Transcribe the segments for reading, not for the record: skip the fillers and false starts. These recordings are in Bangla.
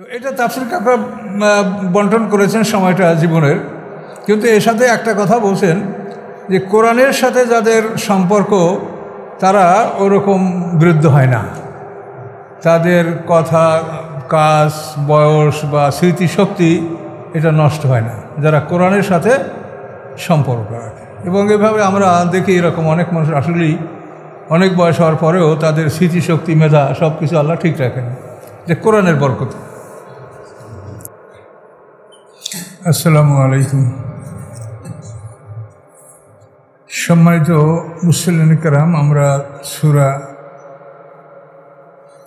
তো এটা তাফসীর কাকা বন্টন করেছেন সময়টা জীবনের, কিন্তু এর সাথে একটা কথা বলছেন যে কোরআনের সাথে যাদের সম্পর্ক তারা ওরকম বিরুদ্ধ হয় না, তাদের কথা, কাজ, বয়স বা স্মৃতিশক্তি এটা নষ্ট হয় না যারা কোরআনের সাথে সম্পর্ক রাখে। এবং এভাবে আমরা দেখি এরকম অনেক মানুষ আসলেই অনেক বয়স হওয়ার পরেও তাদের স্মৃতিশক্তি, মেধা সব কিছু আল্লাহ ঠিক রাখেন, যে কোরআনের বরকত। আসসালামু আলাইকুম। সম্মানিত মুসলিম কেরাম, আমরা সূরা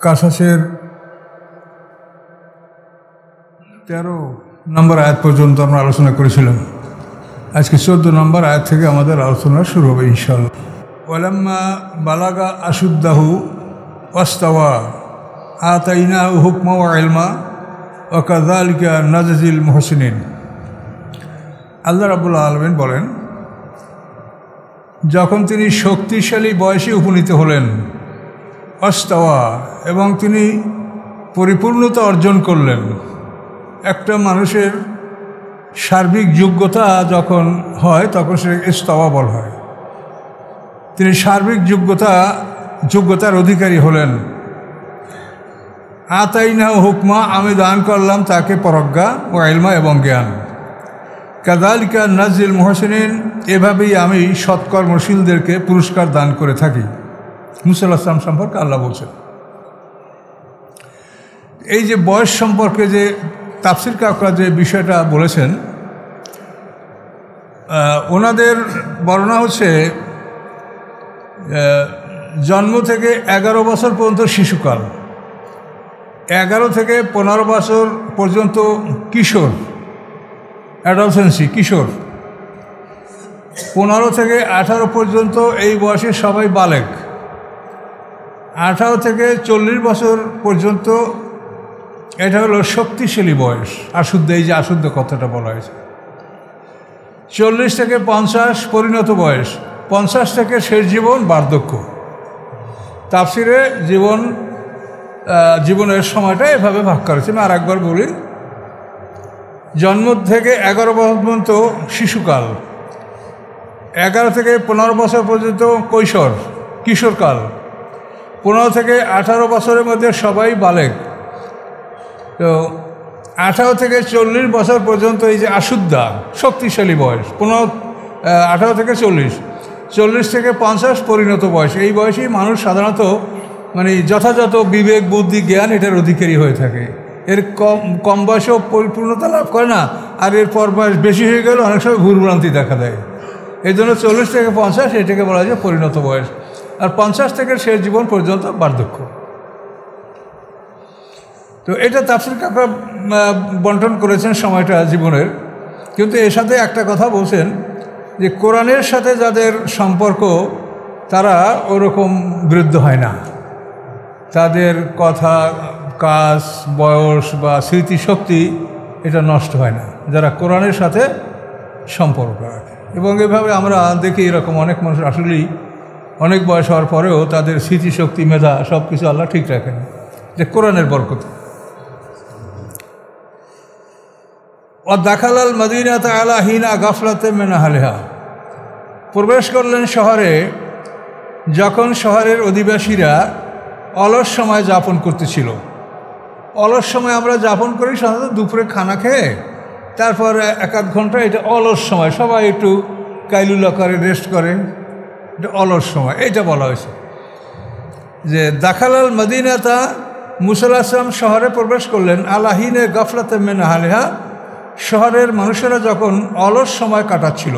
কাসাসের 13 নম্বর আয়াত পর্যন্ত আমরা আলোচনা করেছিলাম। আজকে 14 নম্বর আয়াত থেকে আমাদের আলোচনা শুরু হবে ইনশাআল্লাহ। ওয়ালাম্মা বালাগা আশুদ্দাহু ওয়াস্তাওয়া আতাইনাহু হুকমা ওয়া ইলমা ওয়া কাযালিকা নাজজিল মুহসিনিন। আল্লাহ রাব্বুল আলামিন বলেন, যখন তিনি শক্তিশালী বয়সে উপনীত হলেন, ওয়াস্তাওয়া, এবং তিনি পরিপূর্ণতা অর্জন করলেন। একটা মানুষের সার্বিক যোগ্যতা যখন হয় তখন সে ইস্তাওয়া বলা হয়। তিনি সার্বিক যোগ্যতার অধিকারী হলেন। আতাইনা হুকমা, আমি দান করলাম তাকে পরজ্ঞা ও ইলমা এবং জ্ঞান। কাযালিকা নাজিল মুহসিনিন, এভাবেই আমি সৎকর্মশীলদেরকে পুরস্কার দান করে থাকি। মুসা আলাইহিস সালাম সম্পর্কে আল্লাহ বলছেন। এই যে বয়স সম্পর্কে যে তাফসীর কাকরা যে বিষয়টা বলেছেন, ওনাদের বর্ণনা হচ্ছে জন্ম থেকে 11 বছর পর্যন্ত শিশুকাল, 11 থেকে 15 বছর পর্যন্ত কিশোর, অ্যাডলসেন্সি, কিশোর। 15 থেকে 18 পর্যন্ত এই বয়সে সবাই বালেক। 18 থেকে 40 বছর পর্যন্ত এটা হলো শক্তিশালী বয়স, আশুদ্ধ। এই যে আশুদ্ধ কথাটা বলা হয়েছে। 40 থেকে 50 পরিণত বয়স, 50 থেকে শেষ জীবন বার্ধক্য। তাফসিরে জীবনের সময়টা এভাবে ভাগ করেছে। আমি আর একবার বলি, জন্ম থেকে 11 বছর পর্যন্ত শিশুকাল, 11 থেকে 15 বছর পর্যন্ত কিশোরকাল, 15 থেকে 18 বছরের মধ্যে সবাই বালেক। তো 18 থেকে 40 বছর পর্যন্ত এই যে আশুদ্ধা, শক্তিশালী বয়স, 18 থেকে 40 থেকে 50 পরিণত বয়স। এই বয়সেই মানুষ সাধারণত মানে যথাযথ বিবেক, বুদ্ধি, জ্ঞান এটার অধিকারী হয়ে থাকে। এর কম বয়সেও পরিপূর্ণতা লাভ করে না, আর এরপর বয়স বেশি হয়ে গেলে অনেক সময় ভুলভ্রান্তি দেখা দেয়। এই জন্য 40 থেকে 50 এটাকে বলা যায় পরিণত বয়স, আর 50 থেকে শেষ জীবন পর্যন্ত বার্ধক্য। তো এটা তাফসীর কাকা বন্টন করেছেন সময়টা জীবনের, কিন্তু এর সাথে একটা কথা বলছেন যে কোরআনের সাথে যাদের সম্পর্ক তারা ওরকম বিরুদ্ধ হয় না, তাদের কথা, কাজ, বয়স বা স্মৃতিশক্তি এটা নষ্ট হয় না যারা কোরআনের সাথে সম্পর্ক রাখে। এবং এভাবে আমরা দেখি এরকম অনেক মানুষ আসলেই অনেক বয়স হওয়ার পরেও তাদের স্মৃতিশক্তি, মেধা সব কিছু আল্লাহ ঠিক রাখেন, যে কোরআনের বরকত। দাখালাল মদিনাত আলা হিনা গাফলাতে মিন আহলিহা, প্রবেশ করলেন শহরে যখন শহরের অধিবাসীরা অলস সময় যাপন করতেছিল। অলস সময় আমরা যাপন করি সাধারণত দুপুরে খানা খেয়ে, তারপর 1-8 ঘন্টা, এটা অলস সময়, সবাই একটু কাইলুলা করে, রেস্ট করে, এটা অলস সময়। এটা বলা হয়েছে যে দাখালাল মদিনাতা, মুসা আলাইহিস সালাম শহরে প্রবেশ করলেন, আলাহিনে গাফলাতে মিন আহলিহা, শহরের মানুষেরা যখন অলস সময় কাটাচ্ছিল।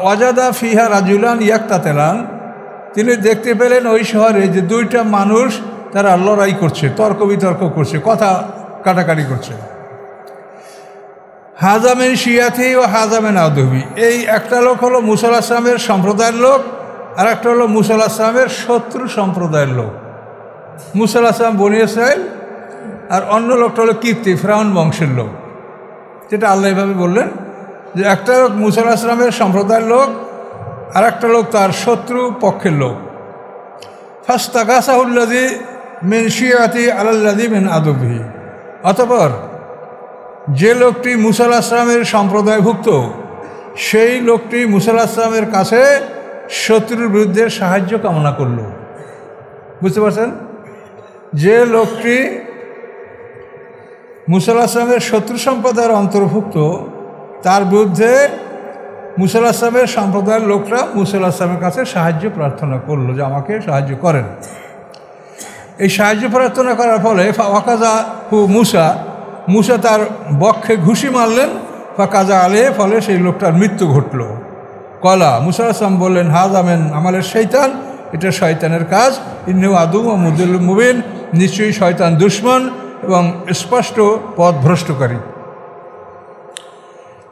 ওয়াজাদা ফিহা রাজুলান ইয়াক্তাতেলান, তিনি দেখতে পেলেন ওই শহরে যে 2টা মানুষ তারা লড়াই করছে, তর্ক বিতর্ক করছে, কথা কাটাকাটি করছে। হাজামেন শিয়াথি ও হাজামেন আদবি, এই একটা লোক হলো মুসা আলাইহিস সালামের সম্প্রদায়ের লোক, আর একটা হলো মুসা আলাইহিস সালামের শত্রু সম্প্রদায়ের লোক। মুসা আলাইহিস সালাম বনী ইসরাইল, আর অন্য লোকটা হলো কিপ্তি, ফিরআউন বংশের লোক। যেটা আল্লাহ এভাবে বললেন যে একটা লোক মুসা আলাইহিস সালামের সম্প্রদায়ের লোক, আর একটা লোক তার শত্রু পক্ষের লোক। ফাস্তাগাসাহুল্লাযী মিন শিয়াতি আলাল্লাযী মিন আদবিহি, অতঃপর যে লোকটি মুসা আলাইহিস সালামের সম্প্রদায়ভুক্ত সেই লোকটি মুসা আলাইহিস সালামের কাছে শত্রুর বিরুদ্ধে সাহায্য কামনা করল। বুঝতে পারছেন? যে লোকটি মুসা আলাইহিস সালামের শত্রু সম্প্রদায়ের অন্তর্ভুক্ত তার বিরুদ্ধে মুসা আলাইহিস সালামের সম্প্রদায়ের লোকরা মুসা আলাইহিস সালামের কাছে সাহায্য প্রার্থনা করলো যে আমাকে সাহায্য করেন। এই সাহায্য প্রার্থনা করার ফলে ফাকাজা হু মুসা তার বক্ষে ঘুষি মারলেন, ফাকাজা আলে, ফলে সেই লোকটার মৃত্যু ঘটল। কলা মুসা আলাইহিস সালাম বললেন, হাযা মিন আমালের শয়তান, এটা শয়তানের কাজ। ইন্নাহু আদুউম ওয়া মুদিল্লুম মুবিন, নিশ্চয়ই শয়তান দুশমন এবং স্পষ্ট পথভ্রষ্টকারী।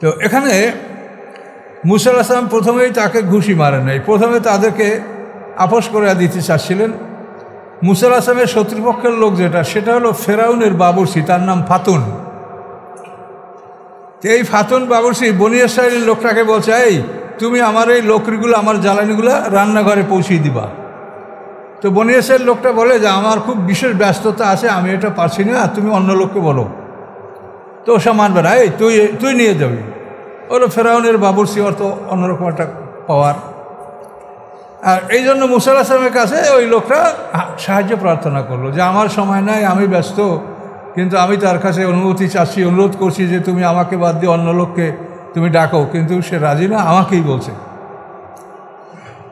তো এখানে মুসা আলাইহিস সালাম প্রথমেই তাকে ঘুষি মারেন নাই, প্রথমে তাদেরকে আপোস করে দিতে চাচ্ছিলেন। মুসা আলাইহিস সালামের শত্রুপক্ষের লোক সেটা হলো ফেরাউনের বাবুর্চি, তার নাম ফাতুন। এই ফাতুন বাবুর্চি বনী ইসরাইলের লোকটাকে বলছে, এই তুমি আমার এই লোকরিগুলো, আমার জ্বালানিগুলো রান্নাঘরে পৌঁছিয়ে দিবা। তো বনী ইসরাইলের লোকটা বলে যে আমার খুব বিশেষ ব্যস্ততা আছে, আমি এটা পারছি না, তুমি অন্য লোককে বলো। তো ওসব মানবে না, এই তুই নিয়ে যাবি। ওরা ফেরাউনের বাবুর্চি, ওর তো অন্যরকম একটা পাওয়ার। আর এই জন্য মুসা আলাইহিস সালামের কাছে ওই লোকটা সাহায্য প্রার্থনা করলো যে আমার সময় নাই, আমি ব্যস্ত, কিন্তু আমি তার কাছে অনুমতি চাচ্ছি, অনুরোধ করছি যে তুমি আমাকে বাদ দিয়ে অন্য লোককে তুমি ডাকো, কিন্তু সে রাজি না, আমাকেই বলছে।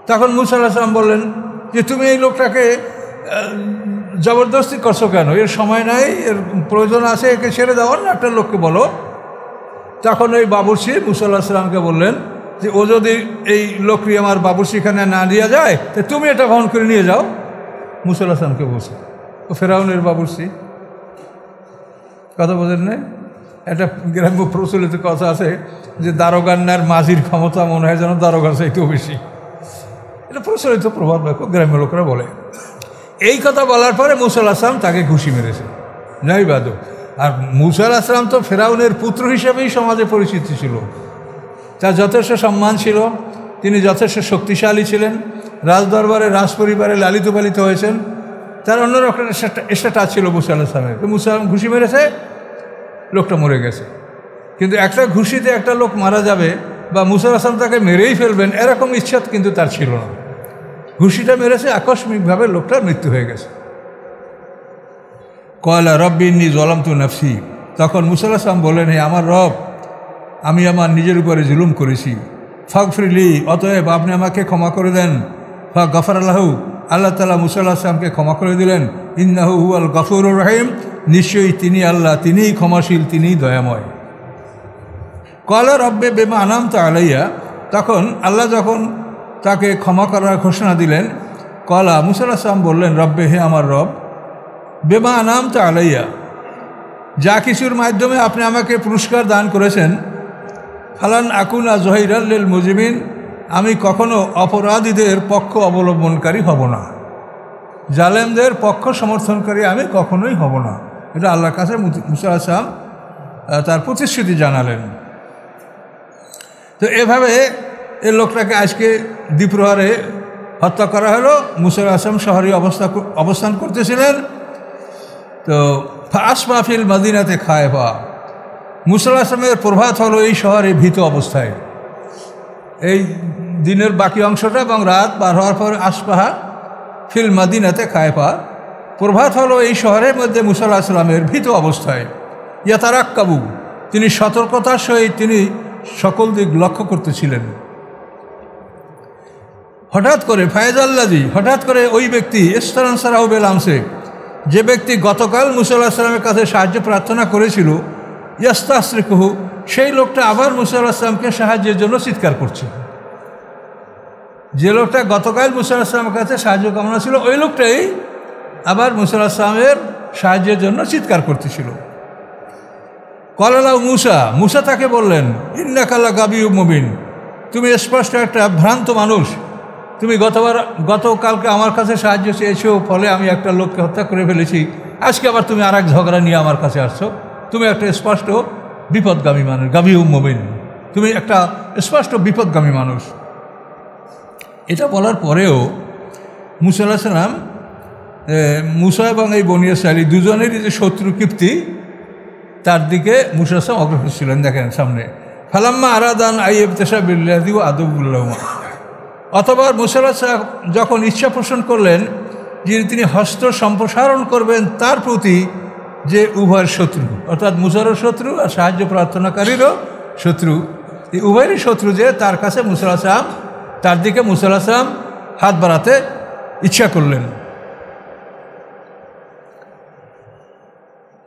তখন মুসা আলাইহিস সালাম বললেন যে তুমি এই লোকটাকে জবরদস্তি করছো কেন, এর সময় নাই, এর প্রয়োজন আছে, একে ছেড়ে দাও, অন্য একটা লোককে বলো। তখন ওই বাবুর্চি মুসা আলাইহিস সালামকে বললেন যে ও যদি এই লোকটি আমার বাবুর্চিখানে না নিয়ে যায় তো তুমি এটা বহন করে নিয়ে যাও। মুসা আলাইহিস সালামকে বলছে, ও ফেরাউনের বাবুর্চি। কথা বোঝেন নাই? একটা গ্রাম্য প্রচলিত কথা আছে যে দারোগান্নার মাঝির ক্ষমতা মনে হয় যেন দারোগার চাইতেও বেশি। এটা প্রচলিত প্রভাব গ্রাম্য লোকরা বলে। এই কথা বলার পরে মুসা আলাইহিস সালাম তাকে ঘুষি মেরেছে, নাই বাদু। আর মুসা আলাইহিস সালাম তো ফেরাউনের পুত্র হিসেবেই সমাজে পরিচিত ছিল, তার যথেষ্ট সম্মান ছিল, তিনি যথেষ্ট শক্তিশালী ছিলেন, রাজদরবারে রাজপরিবারে লালিত পালিত হয়েছেন, তার অন্যরকম স্ট্যাটাস ছিল মুসা আলাইহিস সালামের। মুসা আলাইহিস সালাম ঘুষি মেরেছে, লোকটা মরে গেছে। কিন্তু একটা ঘুষিতে একটা লোক মারা যাবে বা মুসা আলাইহিস সালাম তাকে মেরেই ফেলবেন এরকম ইচ্ছা কিন্তু তার ছিল না। ঘুষিটা মেরেছে, আকস্মিকভাবে লোকটার মৃত্যু হয়ে গেছে। কয়লা রব্বি ইন্নী যালামতু নাফসি, তখন মুসা আলাইহিস সালাম বললেন, হে আমার রব, আমি আমার নিজের উপরে জুলুম করেছি, ফাগফিরলি, অতএব আপনি আমাকে ক্ষমা করে দেন। ফাগফারা লাহু, আল্লাহ তাআলা মুসা আলাইহিস সালামকে ক্ষমা করে দিলেন। ইন্নাহু হুয়াল গফুরুর রহিম, নিশ্চয়ই তিনি আল্লাহ, তিনিই ক্ষমাশীল, তিনিই দয়াময়। কয়লা রব্বে বিমা আনআমতা আলাইয়া, তখন আল্লাহ যখন তাকে ক্ষমা করার ঘোষণা দিলেন, কয়লা মুসা আলাইহিস সালাম বললেন, রব্বে, হে আমার রব, বিমা আনআমতা আলাইয়া, যা কিছুর মাধ্যমে আপনি আমাকে পুরস্কার দান করেছেন, ফালান আকুনা জহিরাল লিল মুজরিমিন, আমি কখনো অপরাধীদের পক্ষ অবলম্বনকারী হব না, জালেমদের পক্ষ সমর্থনকারী আমি কখনোই হব না। এটা আল্লাহর কাছে মুসা আলাইহিস সালাম তার প্রতিশ্রুতি জানালেন। তো এভাবে এই লোকটাকে আজকে দ্বিপ্রহরে হত্যা করা হলো। মুসা আলাইহিস সালাম শহরে অবস্থান করতেছিলেন। তো ফাসবা ফিল মদিনাতে খায়ফা, মুসা আলাইহিস সালামের প্রভাত হলো এই শহরে ভীত অবস্থায়। এই দিনের বাকি অংশটা এবং রাত পার হওয়ার পর আসবাহা ফিল মদিনাতে খায়ফা, প্রভাত হলো এই শহরের মধ্যে মুসা আলাইহিস সালামের ভীত অবস্থায়। ইয়াতারাক্কাবু, তিনি সতর্কতার সহিত তিনি সকল দিক লক্ষ্য করতেছিলেন। হঠাৎ করে ফায়জাল্লাজি, হঠাৎ করে ওই ব্যক্তি ইস্তারানসারাহু বিল আমসে, যে ব্যক্তি গতকাল মুসা আলাইহিস সালামের কাছে সাহায্য প্রার্থনা করেছিল, ইয়াস্তাসরিকুহু, সেই লোকটা আবার মুসা আলাইহিস সালামকে সাহায্যের জন্য চিৎকার করছে। যে লোকটা গতকাল মুসা আলাইহিস সালামের কাছে সাহায্য কামনা ছিল, ওই লোকটাই আবার মুসা আলাইহিস সালামের সাহায্যের জন্য চিৎকার করতেছিল। কলালাউ মুসা তাকে বললেন, ইন্নাকা লাগাবিয়্যুম মুবিন, তুমি স্পষ্ট একটা ভ্রান্ত মানুষ, তুমি গতকালকে আমার কাছে সাহায্য চেয়েছো, ফলে আমি একটা লোককে হত্যা করে ফেলেছি, আজকে আবার তুমি আর এক ঝগড়া নিয়ে আমার কাছে আসছো, তুমি একটা স্পষ্ট বিপদগামী মানুষ, গাবিয়্যুম মুবিন, তুমি একটা স্পষ্ট বিপদগামী মানুষ। এটা বলার পরেও মুসা আলাইহিস সালাম, মুসা এবং এই বনী ইসরাইল দুজনেরই যে শত্রু কীর্তি, তার দিকে মুসা আসলাম অগ্রসর ছিলেন। দেখেন সামনে ফালাম্মা আরাদান আইবতেশা বিল্লাহি ওয়া আদুবুল্লাহুমা। অথবা মুসা আলাইহিস যখন ইচ্ছা পোষণ করলেন যে তিনি হস্ত সম্প্রসারণ করবেন তার প্রতি যে উভয়ের শত্রু, অর্থাৎ মুসারও শত্রু আর সাহায্য প্রার্থনাকারীরও শত্রু, এই উভয়েরই শত্রু যে তার কাছে মুসা আলাইহিস সালাম, তার দিকে মুসা আলাইহিস সালাম হাত বাড়াতে ইচ্ছা করলেন।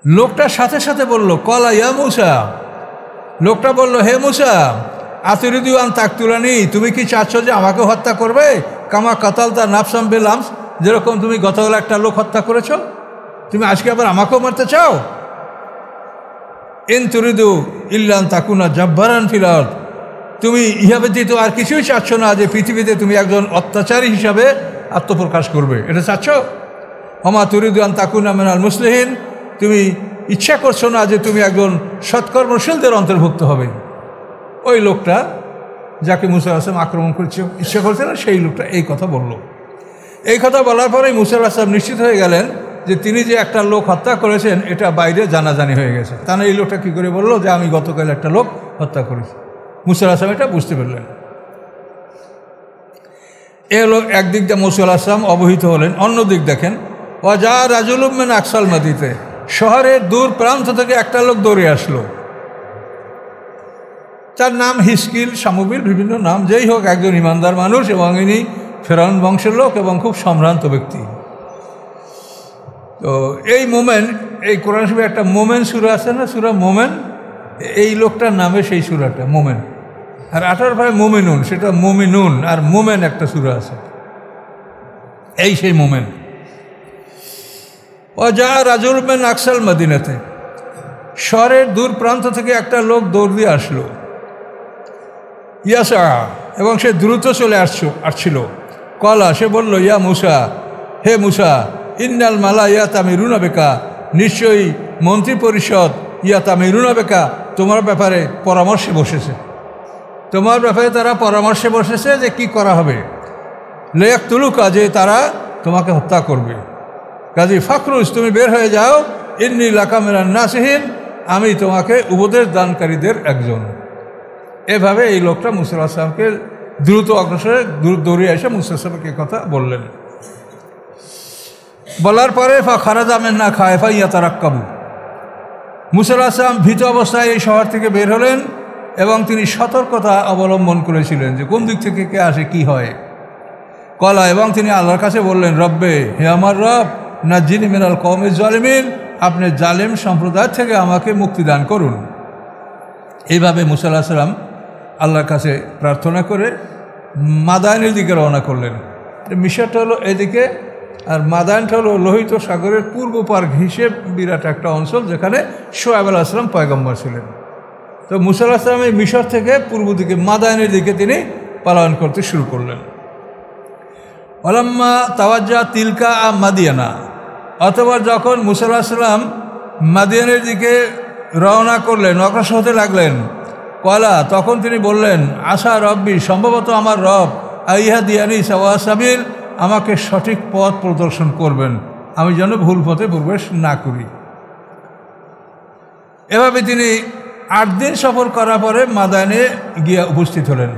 লোকটার সাথে সাথে বলল কলা ইয়া মুসা, লোকটা বলল হে মুসা আতুরিদুয়ান তাকতুলানি, তুমি কি চাচ্ছ যে আমাকে হত্যা করবে? কামা কাতাল তার নাফসাম বেলামস, যেরকম তুমি গতকাল একটা লোক হত্যা করেছ, তুমি আজকে আবার আমাকেও মারতে চাও? ইন তুরিদু ইল্লান তাকুনা জাব্বারান ফিল আরদ, তুমি ইহা ব্যতীত আর কিছুই চাচ্ছ না যে পৃথিবীতে তুমি একজন অত্যাচারী হিসাবে আত্মপ্রকাশ করবে, এটা চাচ্ছ? ওমা তুরিদু আন তাকুনা মিনাল মুসলিহিন, তুমি ইচ্ছা করছো না যে তুমি একজন সৎকর্মশীলদের অন্তর্ভুক্ত হবে। ওই লোকটা যাকে মুসা আলাইহিস সালাম আক্রমণ করছে ইচ্ছা করছে না, সেই লোকটা এই কথা বলল। এই কথা বলার পরেই মুসা আলাইহিস সালাম নিশ্চিত হয়ে গেলেন যে তিনি যে একটা লোক হত্যা করেছেন এটা বাইরে জানাজানি হয়ে গেছে। তা না এই লোকটা কী করে বললো যে আমি গতকাল একটা লোক হত্যা করেছি? মুসা আলাইহিস সালাম এটা বুঝতে পারলেন। এ হলো একদিক দিয়ে মুসা আলাইহিস সালাম অবহিত হলেন। অন্য দিক দেখেন ওয়াজা রাজুলুম মিন আকসাল মাদিতে, শহরের দূর প্রান্ত থেকে একটা লোক দৌড়ে আসলো। তার নাম হিস্কিল, সামুবিল, বিভিন্ন নাম, যেই হোক একজন ইমানদার মানুষ এবং ইনি ফেরাউন বংশের লোক এবং খুব সম্ভ্রান্ত ব্যক্তি। তো এই মোমেন, এই কোরআন শরীফে একটা মোমেন সূরা আছে না, সূরা মোমেন, এই লোকটার নামে সেই সূরাটা মোমেন। আর 18 ভাই মোমেনুন, সেটা মোমিনুন, আর মোমেন একটা সূরা আছে, এই সেই মোমেন। ও যা রাজুল মিন আকসাল মদিনাতে, শহরের দূর প্রান্ত থেকে একটা লোক দৌড় দিয়ে আসলো। ইয়াসা, এবং সে দ্রুত চলে আসছিল। কলা, সে বলল ইয়া মুসা, হে মুসা, ইন্নাল মালা ইয়াতামিরুনা বেকা, নিশ্চয়ই মন্ত্রী পরিষদ ইয়াতামিরুনা বেকা তোমার ব্যাপারে পরামর্শে বসেছে, তোমার ব্যাপারে তারা পরামর্শে বসেছে যে কি করা হবে। লেয়াকতুলুকা, যে তারা তোমাকে হত্যা করবে। কাজী ফাকরুজ, তুমি বের হয়ে যাও। ইন্নী লাকা মিনান নাসিহিন, আমি তোমাকে উপদেশ দানকারীদের একজন। এভাবে এই লোকটা মুসা আলাইহিস সালামকে দ্রুত অগ্রসরে দৌড়িয়ে এসে মুসা আলাইহিস সালামকে কথা বললেন। বলার পরে ফা খারাজা মিন্না খায়ফা ইয়াতারাক্কাবু, মুসা আলাইহিস সালাম ভীত অবস্থায় এই শহর থেকে বের হলেন এবং তিনি সতর্কতা অবলম্বন করেছিলেন যে কোন দিক থেকে কে আসে কি হয়। কলা, এবং তিনি আল্লাহর কাছে বললেন রব্বে, হে আমার রব, নাজ্জিনি মিনাল কওমিজ জালিমিন, আপনি জালেম সম্প্রদায় থেকে আমাকে মুক্তি দান করুন। এইভাবে মুসা আলাইহিস সালাম আল্লাহর কাছে প্রার্থনা করে মাদায়েনের দিকে রওনা করলেন। মিশরটা হলো এদিকে, আর মাদায়েনটা হলো লোহিত সাগরের পূর্ব পার ঘেঁষে বিরাট একটা অঞ্চল, যেখানে শোয়েব আলাইহিস সালাম পয়গম্বর ছিলেন। তো মুসা আলাইহিস সালাম এই মিশর থেকে পূর্ব দিকে মাদায়েনের দিকে তিনি পালায়ন করতে শুরু করলেন। ওয়ালাম্মা তাওয়াজ্জা তিলকা মাদিয়ানা, অথবা যখন মুসা আলাইহিস সালাম মাদিয়ানের দিকে রওনা করলেন, অগ্রসর হতে লাগলেন, কলা, তখন তিনি বললেন আশা রব্বি, সম্ভবত আমার রব, আইহা দিয়ানি সাওয়া সাবিল, আমাকে সঠিক পথ প্রদর্শন করবেন, আমি যেন ভুল পথে প্রবেশ না করি। এভাবে তিনি 8 দিন সফর করার পরে মাদায়েনে গিয়ে উপস্থিত হলেন।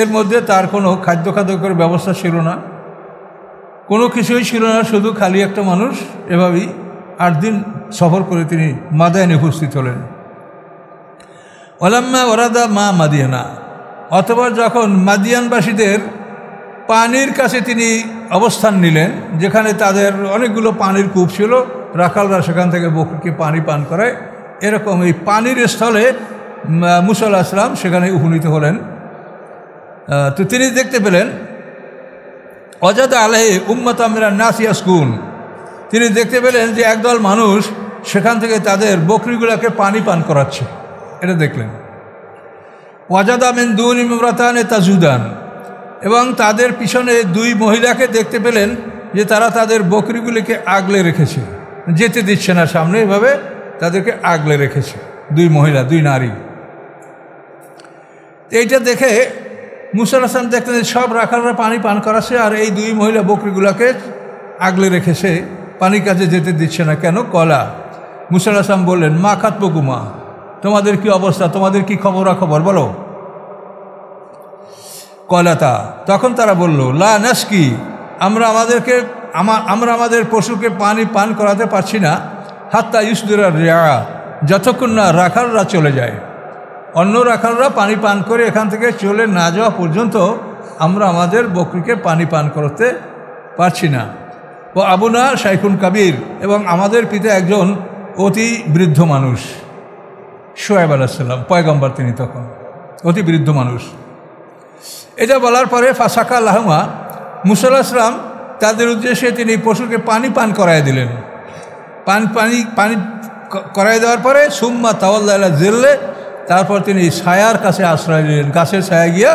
এর মধ্যে তার কোনো খাদ্যের ব্যবস্থা ছিল না, কোনো কিছুই ছিল না, শুধু খালি একটা মানুষ। এভাবেই 8 দিন সফর করে তিনি মাদায়েনে উপস্থিত হলেন। ওয়ালাম্মা ওরাদা মা মাদিয়ানা, অথবা যখন মাদিয়ানবাসীদের পানির কাছে তিনি অবস্থান নিলেন, যেখানে তাদের অনেকগুলো পানির কূপ ছিল, রাখালরা সেখান থেকে বকরিকে পানি পান করায়, এরকম এই পানির স্থলে মুসা আলাইহিস সালাম সেখানে উপনীত হলেন। তো তিনি দেখতে পেলেন অজাদা আলাইহি উম্মাতাম মিনান নাস ইয়াসকুন, তিনি দেখতে পেলেন যে একদল মানুষ সেখান থেকে তাদের বকরিগুলোকে পানি পান করাচ্ছে, এটা দেখলেন। ওয়াজাদা মিন দুনি ইমরাতানে তাজুদান, এবং তাদের পিছনে 2 মহিলাকে দেখতে পেলেন যে তারা তাদের বকরিগুলিকে আগলে রেখেছে, যেতে দিচ্ছে না সামনে, এভাবে তাদেরকে আগলে রেখেছে 2 মহিলা, 2 নারী। এইটা দেখে মুসা আলাইহিস সালাম দেখলেন সব রাখালরা পানি পান করাচ্ছে, আর এই 2 মহিলা বকরিগুলোকে আগলে রেখেছে, পানির কাছে যেতে দিচ্ছে না কেন। কলা, মুসা আলাইহিস সালাম বললেন, মা খাতবকুমা, তোমাদের কি অবস্থা, তোমাদের কি খবরাখবর বলো। কলাতা, তখন তারা বলল, লা নাসকি, আমরা আমাদের পশুকে পানি পান করাতে পারছি না, হাত্তা ইউসদিরা রিয়া, যতক্ষণ না রাখালরা চলে যায়। অন্য রাখালরা পানি পান করে এখান থেকে চলে না যাওয়া পর্যন্ত আমরা আমাদের বকরিকে পানি পান করতে পারছি না। ও আবুনা শাইখুন কাবির, এবং আমাদের পিতা একজন অতি বৃদ্ধ মানুষ। শোয়েব আলাইহিস সালাম পয়গম্বর, তিনি তখন অতি বৃদ্ধ মানুষ। এটা বলার পরে ফাসাকা লাহুমা, মুসা আলাইহিস সালাম তাদের উদ্দেশ্যে তিনি পশুকে পানি পান করায় দিলেন। পানি করাই দেওয়ার পরে সুম্মা তাওয়াল্লা জিল্লে, তারপর তিনি ছায়ার কাছে আশ্রয় নিলেন, গাছের ছায়া গিয়া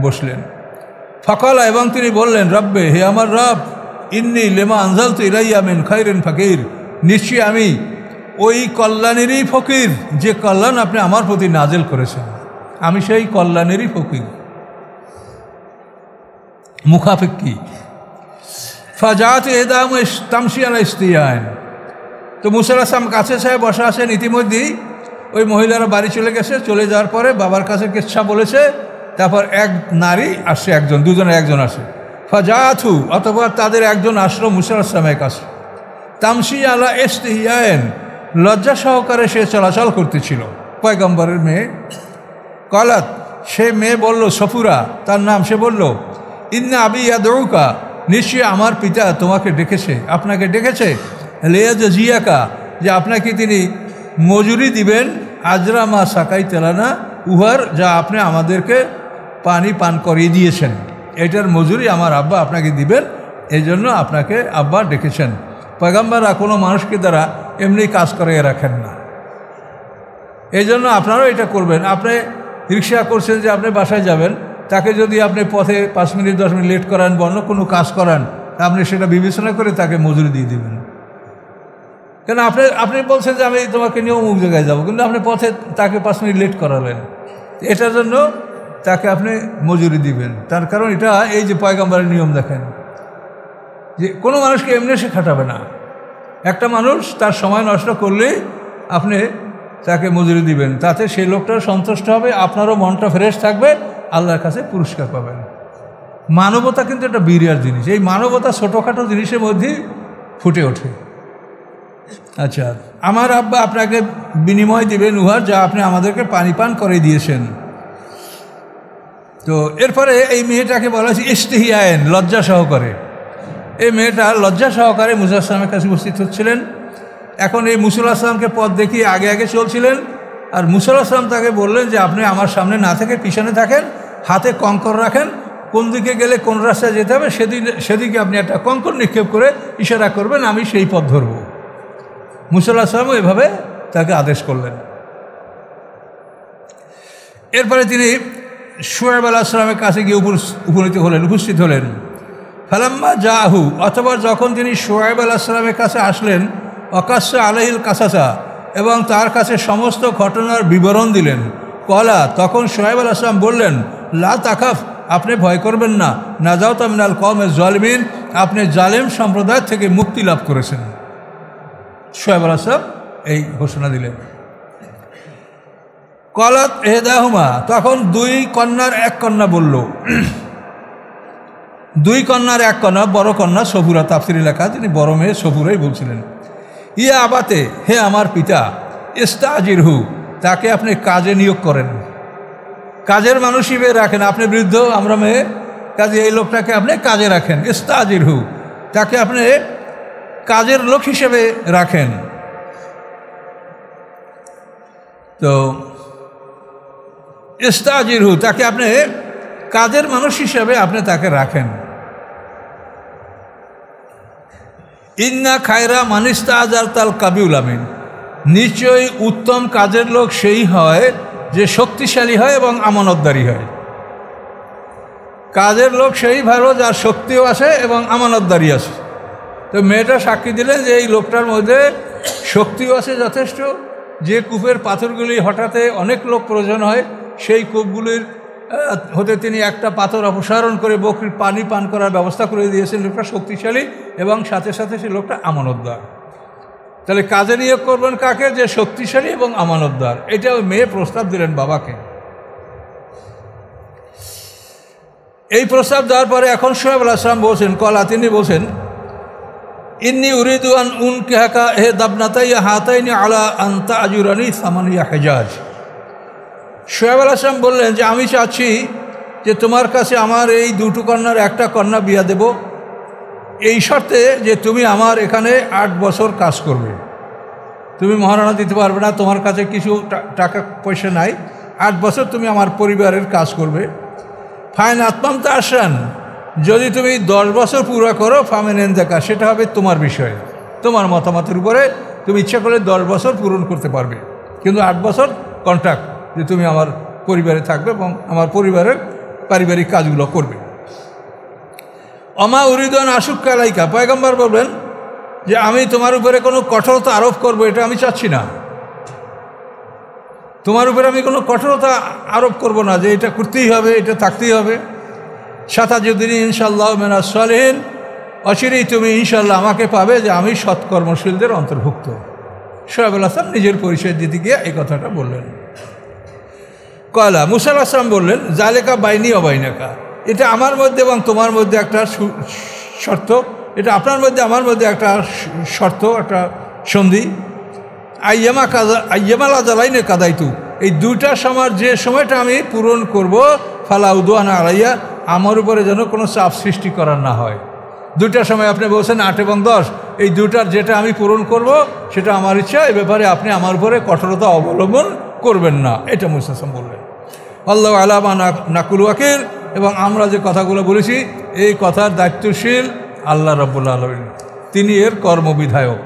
বসলেন। ফাকালা, এবং তিনি বললেন, রব্বে, হে আমার রব, ইন্নী লেমা আনজালতু ইলাইয়া মিন খাইরিন ফাকির, নিশ্চয়ই আমি ওই কল্যাণেরই ফকির যে কল্যাণ আপনি আমার প্রতি নাজেল করেছেন, আমি সেই কল্যাণেরই ফকির, মুখাফিক্কি। ফাজাত এদাম তামশি আলা ইস্তিয়ান, তো মুসা আলাইহিস সালাম কাছে ছায়া বসা আছেন। ইতিমধ্যেই ওই মহিলারা বাড়ি চলে গেছে। চলে যাওয়ার পরে বাবার কাছে কিচ্ছা বলেছে। তারপর এক নারী আসছে, দুজনের একজন আসে। ফাজাথু, অথবা তাদের একজন আসলো মুসা আলাইহিস সালামের কাছে। তামশি আলা ইস্তিয়ান, লজ্জা সহকারে সে চলাচল করতেছিল, পয়গম্বরের মেয়ে। কলাত, সে মেয়ে বলল, সফুরা তার নাম, সে বলল, ইন্না আবি ইয়াদউকা, নিশ্চয়ই আমার পিতা তোমাকে ডেকেছে, আপনাকে ডেকেছে, লিয়াজজিয়াকা, যে আপনাকে তিনি মজুরি দিবেন, আজরা মা সাকাই তেলানা, উহার যা আপনি আমাদেরকে পানি পান করিয়ে দিয়েছেন, এটার মজুরি আমার আব্বা আপনাকে দিবেন, এই জন্য আপনাকে আব্বা ডেকেছেন। পয়গম্বররা কোনো মানুষকে দ্বারা এমনি কাজ করিয়ে রাখেন না, এই জন্য আপনারাও এটা করবেন। আপনি রিক্সা করছেন যে আপনি বাসায় যাবেন, তাকে যদি আপনি পথে 5 মিনিট 10 মিনিট লেট করান বা অন্য কোনো কাজ করান, আপনি সেটা বিবেচনা করে তাকে মজুরি দিয়ে দেবেন। কেন আপনি বলছেন যে আমি তোমাকে নিয়ে অমুক জায়গায় যাবো, কিন্তু আপনি পথে তাকে 5 মিনিট লেট করালেন, এটার জন্য তাকে আপনি মজুরি দিবেন। তার কারণ এটা এই যে পয়গম্বরের নিয়ম দেখেন, যে কোনো মানুষকে এমনি সে খাটাবে না। একটা মানুষ তার সময় নষ্ট করলে আপনি তাকে মজুরি দিবেন, তাতে সেই লোকটাও সন্তুষ্ট হবে, আপনারও মনটা ফ্রেশ থাকবে, আল্লাহর কাছে পুরস্কার পাবেন। মানবতা কিন্তু একটা বিরাট জিনিস, এই মানবতা ছোটোখাটো জিনিসের মধ্যেই ফুটে ওঠে। আচ্ছা, আমার আব্বা আপনাকে বিনিময় দিবেন উহার যা আপনি আমাদেরকে পানি পান করে দিয়েছেন। তো এরপরে এই মেয়েটাকে বলা হয়েছে ইস্তিহিয়ায়েন, লজ্জা সহকারে। এই মেয়েটা লজ্জা সহকারে মুসা আলাইহিস সালামের কাছে উপস্থিত হচ্ছিলেন। এখন এই মুসা আলাইহিস সালামকে পথ দেখিয়ে আগে আগে চলছিলেন, আর মুসা আলাইহিস সালাম তাকে বললেন যে আপনি আমার সামনে না থেকে পিছনে থাকেন, হাতে কঙ্কর রাখেন, কোন দিকে গেলে কোন রাস্তায় যেতে হবে সেদিকে আপনি একটা কঙ্কর নিক্ষেপ করে ইশারা করবেন, আমি সেই পথ ধরব। মুসা আলাইহিস সালামও এভাবে তাকে আদেশ করলেন। এরপরে তিনি শোয়েব আলাইহিস সালামের কাছে গিয়ে উপস্থিত হলেন। ফালাম্মা জাহু, অথবা যখন তিনি শোয়েব আলাইহিস সালামের কাছে আসলেন, অকাস্যা আলাইহিল কাসাসা, এবং তার কাছে সমস্ত ঘটনার বিবরণ দিলেন। কলা, তখন শোয়েব আলাইহিস সালাম বললেন, লা তাখাফ, আপনি ভয় করবেন না, নাজাউতা মিনাল কওমিজ জালিমিন, আপনি জালেম সম্প্রদায় থেকে মুক্তি লাভ করেছেন। শোয়েব আলাইহিস সালাম এই ঘোষণা দিলেন। কলাত এহদাহুমা, তখন 2 কন্যার 1 কন্যা বলল, 2 কন্যার 1 কন্যা, বড় কন্যা সফুরা, তাফসীরে লেখা, তিনি বড় মেয়ে সফুরাই বলছিলেন, ইয়া আবাতে, হে আমার পিতা, ইস্তাজিরহু, তাকে আপনি কাজে নিয়োগ করেন, কাজের মানুষ হিসেবে রাখেন। আপনি বৃদ্ধ, আমরা মেয়ে, কাজে এই লোকটাকে আপনি কাজে রাখেন। ইস্তাজিরহু, তাকে আপনি কাজের লোক হিসেবে রাখেন। তো ইস্তাজিরহু, তাকে আপনি কাজের মানুষ হিসেবে আপনি তাকে রাখেন। ইন্না খায়রা মানিস্তাজারতাল কাবিউল আমিন, নিশ্চয়ই উত্তম কাজের লোক সেই হয় যে শক্তিশালী হয় এবং আমানতদারি হয়। কাজের লোক সেই ভালো যার শক্তিও আছে এবং আমানতদারি আছে। তো মেয়েটা সাক্ষী দিলেন যে এই লোকটার মধ্যে শক্তিও আছে যথেষ্ট, যে কূপের পাথরগুলি হঠাৎ অনেক লোক প্রয়োজন হয়, সেই কূপগুলির হতে তিনি একটা পাথর অপসারণ করে বকরির পানি পান করার ব্যবস্থা করে দিয়েছেন। লোকটা শক্তিশালী এবং সাথে সাথে সেই লোকটা আমানতদার। তাহলে কাজে নিয়োগ করবেন কাকে? যে শক্তিশালী এবং আমানতদার। এটা মেয়ে প্রস্তাব দিলেন বাবাকে। এই প্রস্তাব দেওয়ার পরে এখন শোয়েব আলাইহিস সালাম বলছেন, তিনি বলছেন, ইন্নী উরিদু আন উনকিহাকা হে দাবনাতাইয়া হাতাইনি আলা আন তাজুরানি সামানিয়া হেজাজ। শোয়েব আলাইহিস সালাম বললেন যে আমি চাচ্ছি যে তোমার কাছে আমার এই দুটো কন্যার একটা কন্যা বিয়া দেব, এই শর্তে যে তুমি আমার এখানে 8 বছর কাজ করবে। তুমি মহারণা দিতে পারবে না, তোমার কাছে কিছু টাকা পয়সা নাই, 8 বছর তুমি আমার পরিবারের কাজ করবে। ফাইন আত্মাম তা আসান, যদি তুমি 10 বছর পুরো করো ফামেনেন দেখা, সেটা হবে তোমার বিষয়, তোমার মতামতের উপরে। তুমি ইচ্ছা করলে 10 বছর পূরণ করতে পারবে, কিন্তু 8 বছর কন্ট্রাক্ট যে তুমি আমার পরিবারে থাকবে এবং আমার পরিবারের পারিবারিক কাজগুলো করবে। অমা উরিদান আশুক কালাইকা, পয়গম্বর বলবেন যে আমি তোমার উপরে কোনো কঠোরতা আরোপ করবো, এটা আমি চাচ্ছি না। তোমার উপরে আমি কোনো কঠোরতা আরোপ করব না যে এটা করতেই হবে, এটা থাকতেই হবে। সাতাজুদ্দিন ইনশাআল্লাহ মিনাস সালিহিন, অচিরেই তুমি ইনশাআল্লাহ আমাকে পাবে যে আমি সৎকর্মশীলদের অন্তর্ভুক্ত। শোয়েব আলাইহিস সালাম নিজের পরিচয় দিতে গিয়ে এই কথাটা বললেন। কয়লা মুসা আলাইহিস সালাম বললেন, জালেকা বাইনি অবাইনাকা, এটা আমার মধ্যে এবং তোমার মধ্যে একটা শর্ত, এটা আপনার মধ্যে আমার মধ্যে একটা শর্ত, একটা সন্ধি। আইয়ামাল আজালাইনে কাদাইতু, এই দুইটা সময় যে সময়টা আমি পূরণ করব, ফালা উদওয়ানা আলাইয়া, আমার উপরে যেন কোনো চাপ সৃষ্টি করার না হয়। দুইটা সময় আপনি বলছেন 8 এবং 10, এই দুটার যেটা আমি পূরণ করব সেটা আমার ইচ্ছা, এ ব্যাপারে আপনি আমার উপরে কঠোরতা অবলম্বন করবেন না, এটা মুসা আলাইহিস সালাম বললেন। আল্লাহু আলা মা নাকুল ওয়াকিল, এবং আমরা যে কথাগুলো বলেছি এই কথার দায়িত্বশীল আল্লাহ রাব্বুল আলামিন, তিনি এর কর্মবিধায়ক।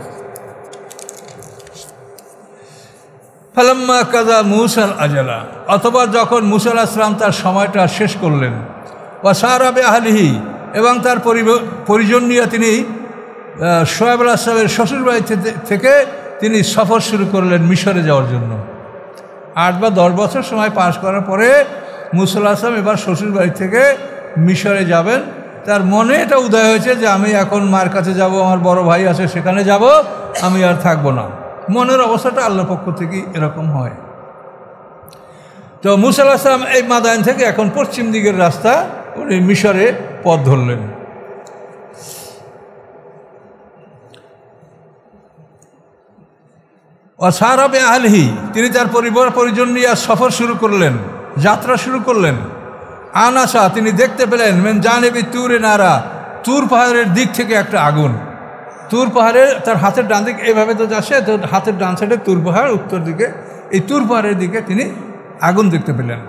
ফালাম্মা কাজা মুসাল আজালা, অথবা যখন মুসা আলাইহিস সালাম তার সময়টা শেষ করলেন, ওয়া সারা বে আহলিহি, এবং তার পরিজন নিয়ে তিনি শোয়েব আলাইহিস সালামের শ্বশুরবাড়ি থেকে তিনি সফর শুরু করলেন মিশরে যাওয়ার জন্য। 8 বা 10 বছর সময় পাস করার পরে মুসা আলাইহিস সালাম এবার শ্বশুরবাড়ি থেকে মিশরে যাবেন। তার মনে এটা উদয় হয়েছে যে আমি এখন মার কাছে যাব, আমার বড় ভাই আছে সেখানে যাব, আমি আর থাকবো না। মনের অবস্থাটা আল্লাহর পক্ষ থেকে এরকম হয়। তো মুসা আলাইহিস সালাম এই মাদায়েন থেকে এখন পশ্চিম দিকের রাস্তা, উনি মিশরে পথ ধরলেন। ওয়াসারাবে আহলিহি, তিনি তার পরিজন নিয়ে সফর শুরু করলেন, যাত্রা শুরু করলেন। আনাসা, তিনি দেখতে পেলেন মেন জানিবি তুরে নারা, তুর পাহাড়ের দিক থেকে একটা আগুন। তুর পাহাড়ের তার হাতের ডান দিকে এভাবে তো যাচ্ছে, তো হাতের ডান সাইডে তুর পাহাড়, উত্তর দিকে এই তুর পাহাড়ের দিকে তিনি আগুন দেখতে পেলেন।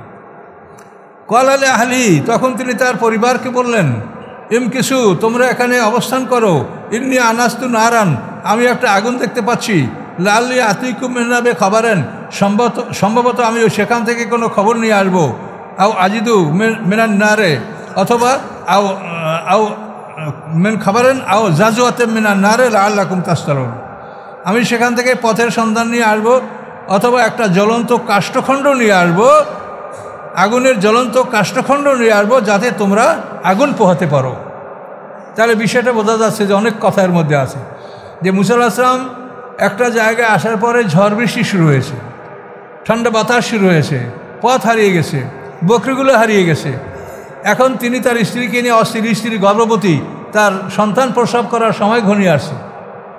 কলালে আহলি, তখন তিনি তার পরিবারকে বললেন, ইম কিছু, তোমরা এখানে অবস্থান করো। ইন্নি আনাস্তু নারান, আমি একটা আগুন দেখতে পাচ্ছি। লাল্লি আতিকুম মিনাবে খাবারেন, সম্ভবত আমি সেখান থেকে কোনো খবর নিয়ে আসবো। আও আজিদু মিনান নারে, অথবা আও আও মেন খাবারেন আও জাজুয়াতে মিনান নারে লাআল্লাকুম তাসতালুন, আমি সেখান থেকে পথের সন্ধান নিয়ে আসবো, অথবা একটা জ্বলন্ত কাষ্ঠখণ্ড নিয়ে আসবো, আগুনের জ্বলন্ত কাষ্ঠখণ্ড নিয়ে আসবো, যাতে তোমরা আগুন পোহাতে পারো। তাহলে বিষয়টা বোঝা যাচ্ছে যে অনেক কথার মধ্যে আছে যে মুসা আলাইহিস সালাম একটা জায়গায় আসার পরে ঝড় বৃষ্টি শুরু হয়েছে, ঠান্ডা বাতাস শুরু হয়েছে, পথ হারিয়ে গেছে, বকরিগুলো হারিয়ে গেছে। এখন তিনি তার স্ত্রীকে নিয়ে অস্থির, স্ত্রী গর্ভবতী, তার সন্তান প্রসব করার সময় ঘনিয়ে আসছে,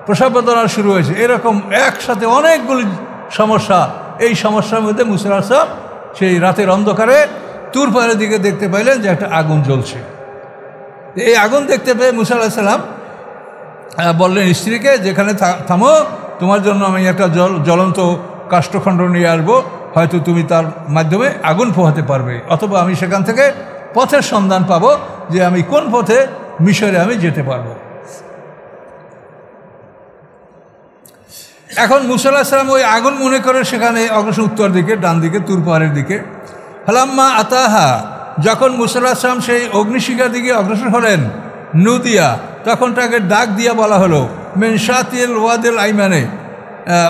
প্রসব বেদনা শুরু হয়েছে। এরকম একসাথে অনেকগুলি সমস্যা। এই সমস্যার মধ্যে মুসা আলাইহিস সালাম সেই রাতের অন্ধকারে তুর পাহাড়ের দিকে দেখতে পাইলেন যে একটা আগুন জ্বলছে। এই আগুন দেখতে পেয়ে মুসা আলাইহিস সালাম বললেন স্ত্রীকে, যেখানে থামো, তোমার জন্য আমি একটা জ্বলন্ত কাষ্ঠখণ্ড নিয়ে আসবো, হয়তো তুমি তার মাধ্যমে আগুন পোহাতে পারবে, অথবা আমি সেখান থেকে পথের সন্ধান পাবো যে আমি কোন পথে মিশরে আমি যেতে পারবো। এখন মুসা আলাইহিস সালাম ওই আগুন মনে করে সেখানে অগ্রসর, উত্তর দিকে, ডান দিকে, তুর পাহাড়ের দিকে। ফালাম্মা আতাহা, যখন মুসা আলাইহিস সালাম সেই অগ্নিশিখার দিকে অগ্রসর হলেন, নুদিয়া, তখন তাকে ডাক দিয়া বলা হলো, মেন শাতিল ওয়াদিল আইমানে,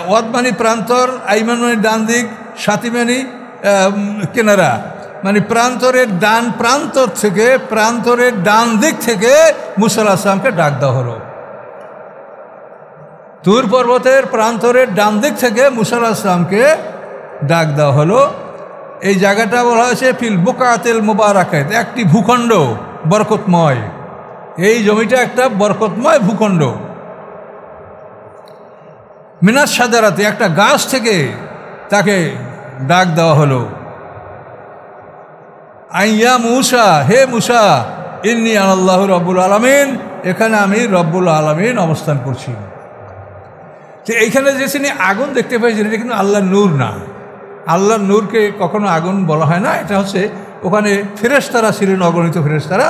ওয়াদ মানে প্রান্তর, আইমান মানে ডান দিক, সাতি মানে কেনারা, মানে প্রান্তরের ডান প্রান্তর থেকে, প্রান্তরের ডান দিক থেকে মুসা আলাইহিস সালামকে ডাক দেওয়া হলো। তুর পর্বতের প্রান্তরের ডান দিক থেকে মুসা আলাইহিস সালামকে ডাক দেওয়া হলো। এই জায়গাটা বলা হয়েছে ফিল বুকাতিল মুবারাকাত, একটি ভূখণ্ড বরকতময়। এই জমিটা একটা বরকতময় ভূখণ্ড। মিনাস সাজারাতে, একটা গাছ থেকে তাকে ডাক দেওয়া হলো। আইয়া মুসা, হে মুসা, ইন্নী আনাল্লাহু রব্বুল আলামিন, এখানে আমি রব্বুল আলামিন অবস্থান করছি। তো এইখানে যে তিনি আগুন দেখতে পেয়েছেন, এটা কিন্তু আল্লাহর নূর না। আল্লাহর নূরকে কখনো আগুন বলা হয় না। এটা হচ্ছে ওখানে ফেরেশতারা ছিলেন, অগণিত ফেরেশতারা।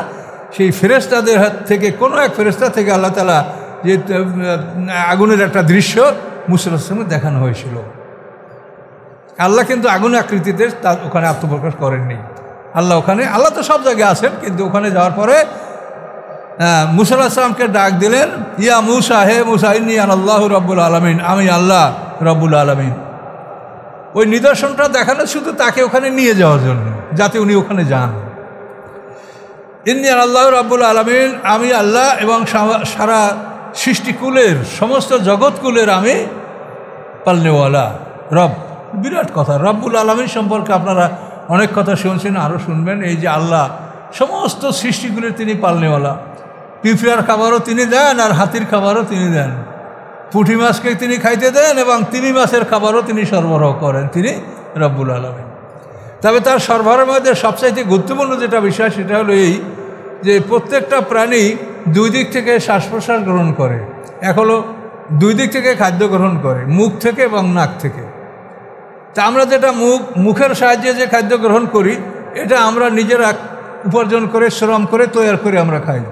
সেই ফেরেশতাদের হাত থেকে কোনো এক ফেরেশতা থেকে আল্লাহ তাআলা যে আগুনের একটা দৃশ্য মুসা আলাইহিস সালামকে দেখানো হয়েছিল। আল্লাহ কিন্তু আগুন আকৃতিতে তার ওখানে আত্মপ্রকাশ করেননি। আল্লাহ ওখানে, আল্লাহ তো সব জায়গায় আছেন, কিন্তু ওখানে যাওয়ার পরে মুসা আলাইহিস সালামকে ডাক দিলেন, ইয়া মুসা, হে মুসা, ইন্নী আনাল্লাহু রব্বুল আলামিন, আমি আল্লাহ রব্বুল আলামিন। ওই নিদর্শনটা দেখানো শুধু তাকে ওখানে নিয়ে যাওয়ার জন্য, যাতে উনি ওখানে যান। ইন্নী আনাল্লাহু রব্বুল আলামিন, আমি আল্লাহ এবং সারা সৃষ্টিকুলের, সমস্ত জগৎকুলের আমি পালনেওয়ালা রব। বিরাট কথা, রব্বুল আলামিন সম্পর্কে আপনারা অনেক কথা শুনছেন, আরও শুনবেন। এই যে আল্লাহ সমস্ত সৃষ্টিগুলির তিনি পালনেওয়ালা। পিঁপড়ার খাবারও তিনি দেন, আর হাতির খাবারও তিনি দেন। পুঁটি মাছকে তিনি খাইতে দেন, এবং তিমি মাছের খাবারও তিনি সরবরাহ করেন। তিনি রব্বুল আলামিন। তবে তার সরবরাহের মধ্যে সবচাইতে গুরুত্বপূর্ণ যেটা বিষয়, সেটা হলো এই যে প্রত্যেকটা প্রাণী দুই দিক থেকে শ্বাস প্রশ্বাস গ্রহণ করে। এক হলো দুই দিক থেকে খাদ্য গ্রহণ করে, মুখ থেকে এবং নাক থেকে। তা আমরা যেটা মুখের সাহায্যে যে খাদ্য গ্রহণ করি, এটা আমরা নিজেরা উপার্জন করে, শ্রম করে, তৈরি করে আমরা খাই।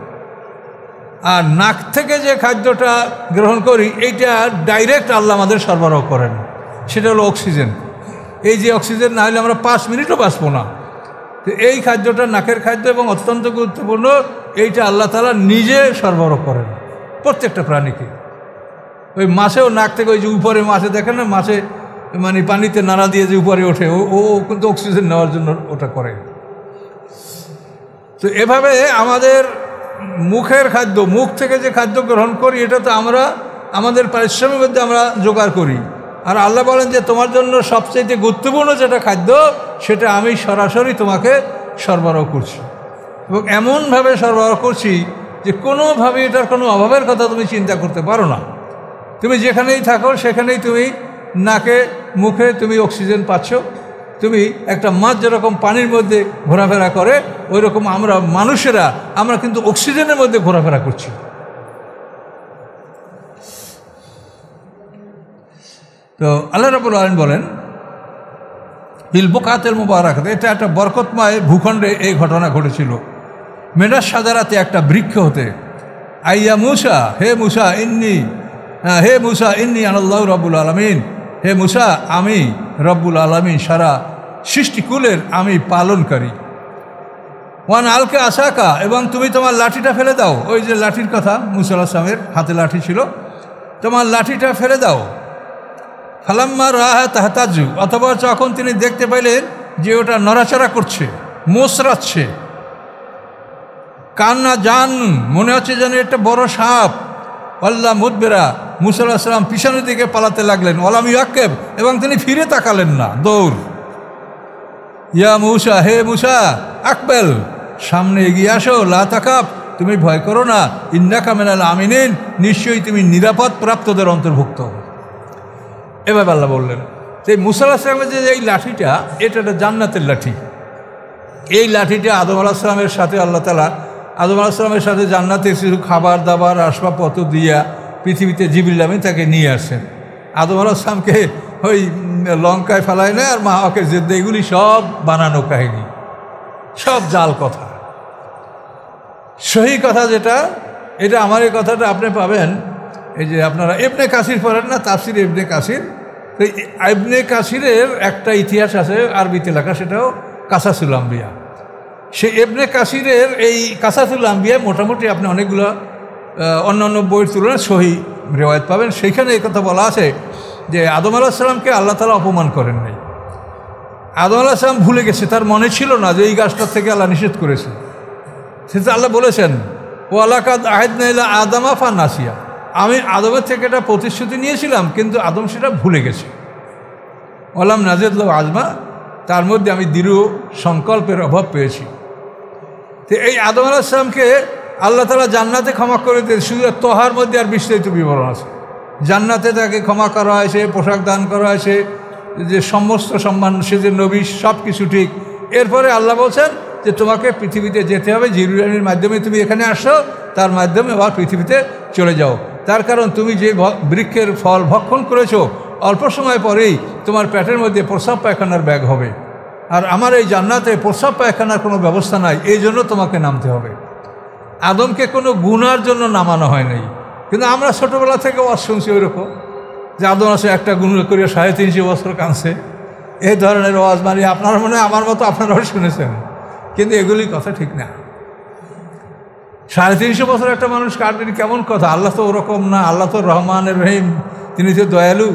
আর নাক থেকে যে খাদ্যটা গ্রহণ করি, এইটা ডাইরেক্ট আল্লাহ আমাদের সরবরাহ করেন। সেটা হলো অক্সিজেন। এই যে অক্সিজেন না হলে আমরা 5 মিনিটও বাঁচব না। তো এই খাদ্যটা নাকের খাদ্য এবং অত্যন্ত গুরুত্বপূর্ণ। এইটা আল্লাহ তাআলা নিজে সরবরাহ করেন প্রত্যেকটা প্রাণীকে। ওই মাছেও নাক থেকে, ওই যে উপরে মাছে দেখেন না, মাছে মানে পানিতে নাড়া দিয়ে যে উপরে ওঠে, ও কিন্তু অক্সিজেন নেওয়ার জন্য ওটা করে। তো এভাবে আমাদের মুখের খাদ্য, মুখ থেকে যে খাদ্য গ্রহণ করি, এটা তো আমরা আমাদের পারিশ্রমিকের মধ্যে আমরা জোগাড় করি। আর আল্লাহ বলেন যে তোমার জন্য সবচেয়ে গুরুত্বপূর্ণ যেটা খাদ্য, সেটা আমি সরাসরি তোমাকে সরবরাহ করছি, এবং এমনভাবে সরবরাহ করছি যে কোনোভাবে এটার কোনো অভাবের কথা তুমি চিন্তা করতে পারো না। তুমি যেখানেই থাকো সেখানেই তুমি নাকে মুখে তুমি অক্সিজেন পাচ্ছ। তুমি একটা মাছ যেরকম পানির মধ্যে ঘোরাফেরা করে, ওই রকম আমরা মানুষেরা, আমরা কিন্তু অক্সিজেনের মধ্যে ঘোরাফেরা করছি। তো আল্লাহ রাব্বুল আলামিন বলেন, বিল বুকাতিল মুবারাকাত, এটা একটা বরকতময় ভূখণ্ডে এই ঘটনা ঘটেছিল। মেনাস সাজারাতে, একটা বৃক্ষ হতে। আইয়া মুসা, হে মুসা, ইন্নী আনাল্লাহু রব্বুল আলামিন, হে মুসা, আমি রব্বুল আলামিন, সারা সৃষ্টিকুলের আমি পালনকারী। ওয়ান আলকে আসাকা, এবং তুমি তোমার লাঠিটা ফেলে দাও। ওই যে লাঠির কথা, মুসা আলাইহিস সালামের হাতে লাঠি ছিল, তোমার লাঠিটা ফেলে দাও। ফালাম্মা রাহা তাহতাজু, অথবা যখন তিনি দেখতে পাইলেন যে ওটা নড়াচড়া করছে, মোচড়াচ্ছে, কান্না জান, মনে হচ্ছে যেন একটা বড় সাপ। আল্লাহ মুদবেরা, মুসা আলাইহিস সালাম পিছনের দিকে পালাতে লাগলেন। ওয়ালাম ইয়াক্কেব, এবং তিনি ফিরে তাকালেন না, দৌড়। ইয়া মুসা, হে মুসা, আকবেল, সামনে এগিয়ে আসো, লা তাকাব, তুমি ভয় করো না, ইন্নাকা মিনাল আমিনিন, নিশ্চয়ই তুমি নিরাপদ প্রাপ্তদের অন্তর্ভুক্ত। এভাবে আল্লাহ বললেন। সেই মুসা আলাইহিস সালামের যে এই লাঠিটা, এটা একটা জান্নাতের লাঠি। এই লাঠিটা আদম আলাইহিস সালামের সাথে আল্লাহ তাআলা আদম আলাইহিস সালামের সাথে জান্নাতের কিছু খাবার দাবার আসবাবপত্র দিয়া পৃথিবীতে জিবরিল আমিন তাকে নিয়ে আসেন। আদম আলাইহিস সালামকে ওই লঙ্কায় ফেলায় না, আর মা ওকে জেদ্দা, এগুলি সব বানানো কাহিনী, সব জাল কথা। সহি কথা যেটা, এটা আমার এই কথাটা আপনি পাবেন, এই যে আপনারা ইবনে কাসির পড়েন না, তাফসির ইবনে কাসির। তো ইবনে কাসিরের একটা ইতিহাস আছে আরবিতে লেখা, সেটাও কাসাসুল আম্বিয়া। সে ইবনে কাসিরের এই কাসাসুল আম্বিয়া মোটামুটি আপনি অনেকগুলো অন্যান্য বইয়ের তুলনায় সহি রেওয়ায়ত পাবেন। সেইখানে এই কথা বলা আছে যে আদম আলাইহিস সালামকে আল্লাহ তাআলা অপমান করেন নাই। আদম আলাইহিস সালাম ভুলে গেছে, তার মনে ছিল না যে এই গাছটার থেকে আল্লাহ নিষেধ করেছে। সেটা আল্লাহ বলেছেন, ওয়ালাকাদ আহাদনা ইলা আদামা ফানাসিয়া, আমি আদমের থেকে একটা প্রতিশ্রুতি নিয়েছিলাম, কিন্তু আদম সেটা ভুলে গেছে। ওলাম নাজিদ লাহু আজমা, তার মধ্যে আমি দৃঢ় সংকল্পের অভাব পেয়েছি। তো এই আদম আলাইহিস সালামকে আল্লাহ তাআলা জান্নাতে ক্ষমা করে দিয়ে, শুধু তোহার মধ্যে আর বিস্তারিত বিবরণ আছে। জান্নাতে তাকে ক্ষমা করা হয়েছে, পোশাক দান করা হয়েছে, যে সমস্ত সম্মান, সে যে নবী, সব কিছু ঠিক। এরপরে আল্লাহ বলছেন যে তোমাকে পৃথিবীতে যেতে হবে, জিবরাইলের মাধ্যমে তুমি এখানে আসো, তার মাধ্যমে আবার পৃথিবীতে চলে যাও। তার কারণ তুমি যে বৃক্ষের ফল ভক্ষণ করেছো, অল্প সময় পরেই তোমার পেটের মধ্যে প্রস্রাব পায়খানার ব্যাগ হবে, আর আমার এই জান্নাতে প্রস্রাব পায়খানার কোনো ব্যবস্থা নাই, এই জন্য তোমাকে নামতে হবে। আদমকে কোনো গুনার জন্য নামানো হয় নাই, কিন্তু আমরা ছোটোবেলা থেকে ওয়াজ শুনছি ওইরকম যে আদম আছে একটা গুণ করে 350 বছর কাঁদছে, এই ধরনের ওয়াজ। মানে আপনার মনে হয় আমার মতো আপনারাও শুনেছেন, কিন্তু এগুলি কথা ঠিক না। 350 বছর একটা মানুষ কাটবেন, কেমন কথা? আল্লাহ তো ওরকম না, আল্লাহ তো রহমানের রহিম, তিনি তো দয়ালু,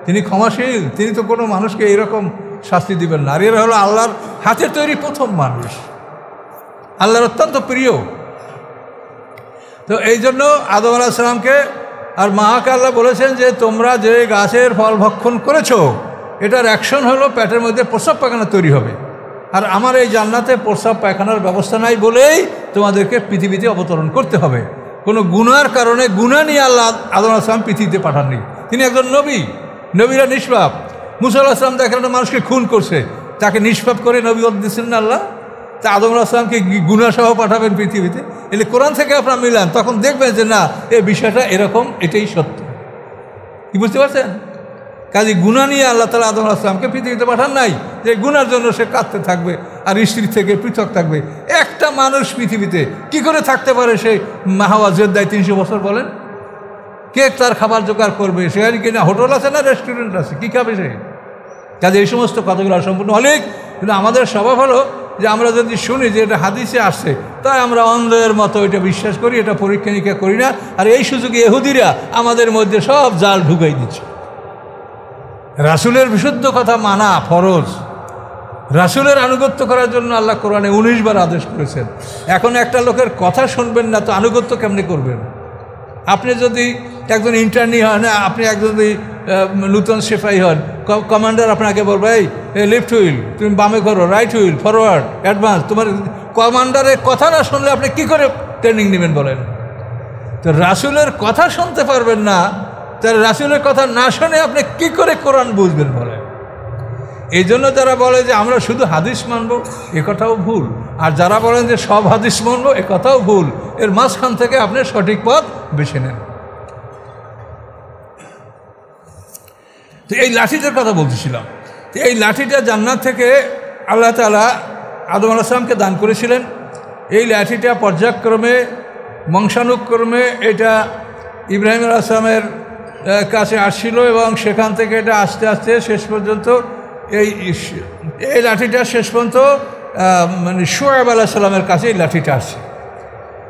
তিনি ক্ষমাশীল, তিনি তো কোনো মানুষকে এইরকম শাস্তি দিবেন না। আর এরা হলো আল্লাহর হাতের তৈরি প্রথম মানুষ, আল্লাহর অত্যন্ত প্রিয়। তো এই জন্য আদম আলাইহিস সালামকে আর মাকে আল্লাহ বলেছেন যে তোমরা যে গাছের ফল ভক্ষণ করেছো, এটার অ্যাকশন হলো পেটের মধ্যে প্রস্রাব পায়খানা তৈরি হবে, আর আমার এই জান্নাতে প্রস্রাব পায়খানার ব্যবস্থা নাই বলেই তোমাদেরকে পৃথিবীতে অবতরণ করতে হবে। কোনো গুনার কারণে, গুনাহ নিয়ে আল্লাহ আদম আলাইহিস সালাম পৃথিবীতে পাঠাননি। তিনি একজন নবী, নবীরা নিষ্পাপ। মুসা আলাইহিস সালাম দেখেন একটা মানুষকে খুন করছে, তাকে নিষ্পাপ করে নবী দিচ্ছেন না আল্লাহ? তা আদম আলাইহিস সালামকে গুনাহসহ পাঠাবেন পৃথিবীতে? এলে কোরআন থেকে আপনারা মিলান, তখন দেখবেন যে না, এই বিষয়টা এরকম, এটাই সত্য। কি বুঝতে পারছেন? কাজে গুনাহ নিয়ে আল্লাহ তাআলা আদম আলাইহিস সালামকে পৃথিবীতে পাঠান নাই যে গুনার জন্য সে কাঁদতে থাকবে আর স্ত্রী থেকে পৃথক থাকবে। একটা মানুষ পৃথিবীতে কি করে থাকতে পারে? সেই হাওয়া জেদ্দায় 300 বছর বলেন, কে তার খাবার জোগাড় করবে? সেখানে কিনা হোটেল আছে না রেস্টুরেন্ট আছে, কী খাবে সে? কাজে এই সমস্ত কথাগুলো সম্পূর্ণ অনেক। কিন্তু আমাদের স্বভাব হলো যে আমরা যদি শুনি যে এটা হাদিসে আসছে, তাই আমরা অন্ধের মতো এটা বিশ্বাস করি, এটা পরীক্ষা নিরীক্ষা করি না। আর এই সুযোগে ইহুদিরা আমাদের মধ্যে সব জাল ঢুকাই দিচ্ছে। রাসূলের বিশুদ্ধ কথা মানা ফরজ, রাসূলের আনুগত্য করার জন্য আল্লাহ কোরআনে 19 বার আদেশ করেছেন। এখন একটা লোকের কথা শুনবেন না তো আনুগত্য কেমনে করবেন? আপনি যদি একজন ইন্টার্নি হন, আপনি একজন যদি নূতন সিপাহী হন, কমান্ডার আপনাকে বলবে এই লেফট হুইল তুমি বামে করো, রাইট হুইল ফরওয়ার্ড অ্যাডভান্স, তোমার কমান্ডারের কথা না শুনলে আপনি কি করে ট্রেনিং নেবেন বলেন? তো রাসূলের কথা শুনতে পারবেন না, তার রাসূলের কথা না শুনে আপনি কি করে কোরআন বুঝবেন বলেন? এই জন্য যারা বলে যে আমরা শুধু হাদিস মানব, এ কথাও ভুল। আর যারা বলেন যে সব হাদিস মানব, এ কথাও ভুল। এর মাঝখান থেকে আপনি সঠিক পথ বেছে নেন। তো এই লাঠিটার কথা বলতেছিলাম। তো এই লাঠিটা জান্নাত থেকে আল্লাহ তাআলা আদম আলাইহিস সালামকে দান করেছিলেন। এই লাঠিটা পর্যায়ক্রমে, বংশানুক্রমে এটা ইব্রাহিম আলাইহিস সালামের কাছে আসছিল, এবং সেখান থেকে এটা আস্তে আস্তে শেষ পর্যন্ত এই লাঠিটা শেষ পর্যন্ত মানে শোয়েব আলাইহিস সালামের কাছে এই লাঠিটা আসছে।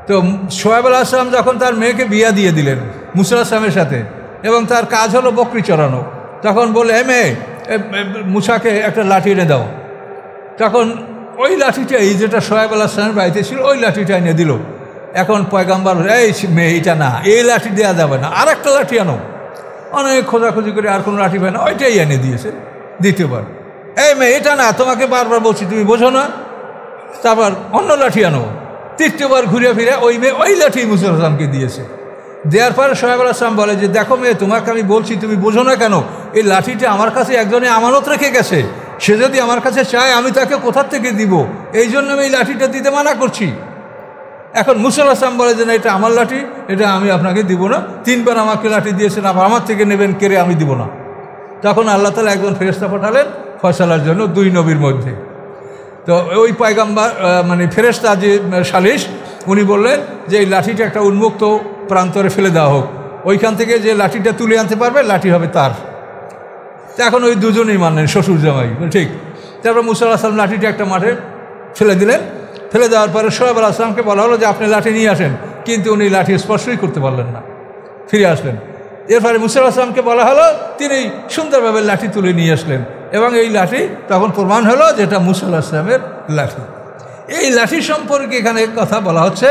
তো শোয়েব আলাইহিস সালাম যখন তার মেয়েকে বিয়া দিয়ে দিলেন মুসা আলাইহিস সালামের সাথে, এবং তার কাজ হলো বকরি চড়ানো, তখন বলে মেয়ে মুসাকে একটা লাঠি এনে দাও। তখন ওই লাঠিটাই যেটা শোয়েব আলাইহিস সালামের বাড়িতে ছিল, ওই লাঠিটা এনে দিল। এখন পয়গাম্বর এই মেয়ে এটা না, এই লাঠি দেওয়া যাবে না, আর একটা লাঠি আনো। অনেক খোঁজাখুঁজি করে আর কোনো লাঠি পায় না, ওইটাই এনে দিয়েছে দ্বিতীয়বার। এই মেয়ে এটা না, তোমাকে বারবার বলছি তুমি বোঝো না, তারপর অন্য লাঠি আনো। তৃতীয়বার ঘুরে ফিরে ওই মেয়ে ওই লাঠি মুসা আলাইহিস সালামকে দিয়েছে। দেওয়ার পরে শোয়েব আলাইহিস সালাম বলে যে দেখো মেয়ে, তোমাকে আমি বলছি তুমি বোঝো না কেন? এই লাঠিটা আমার কাছে একজনে আমানত রেখে গেছে, সে যদি আমার কাছে চায় আমি তাকে কোথার থেকে দিব, এই জন্য আমি এই লাঠিটা দিতে মানা করছি। এখন মুসা আলাইহিস সালাম বলে যে না, এটা আমার লাঠি, এটা আমি আপনাকে দিব না। 3 বার আমাকে লাঠি দিয়েছেন, আবার আমার থেকে নেবেন, কেড়ে আমি দিব না। তখন আল্লাহ তাআলা একজন ফেরেশতা পাঠালেন ফয়সালার জন্য 2 নবীর মধ্যে। তো ওই পয়গাম্বর মানে ফেরেশতা যে সালিশ, উনি বললেন যে এই লাঠিটা একটা উন্মুক্ত প্রান্তরে ফেলে দেওয়া হোক, ওইখান থেকে যে লাঠিটা তুলে আনতে পারবে লাঠি হবে তার। তো এখন ওই দুজনেই মানলেন, শ্বশুর জামাই, ঠিক। তারপর মুসা আলাইহিস সালাম লাঠিটা একটা মাঠে ফেলে দিলেন। ফেলে দেওয়ার পরে শোয়েব আলাইহিস সালামকে বলা হলো যে আপনি লাঠি নিয়ে আসেন, কিন্তু উনি লাঠি স্পর্শই করতে পারলেন না, ফিরে আসলেন। এরপরে মুসা আলাইহিস সালামকে বলা হলো, তিনি সুন্দরভাবে লাঠি তুলে নিয়ে আসলেন, এবং এই লাঠি তখন প্রমাণ হলো যে এটা মুসা আলাইহিস সালামের লাঠি। এই লাঠি সম্পর্কে এখানে কথা বলা হচ্ছে,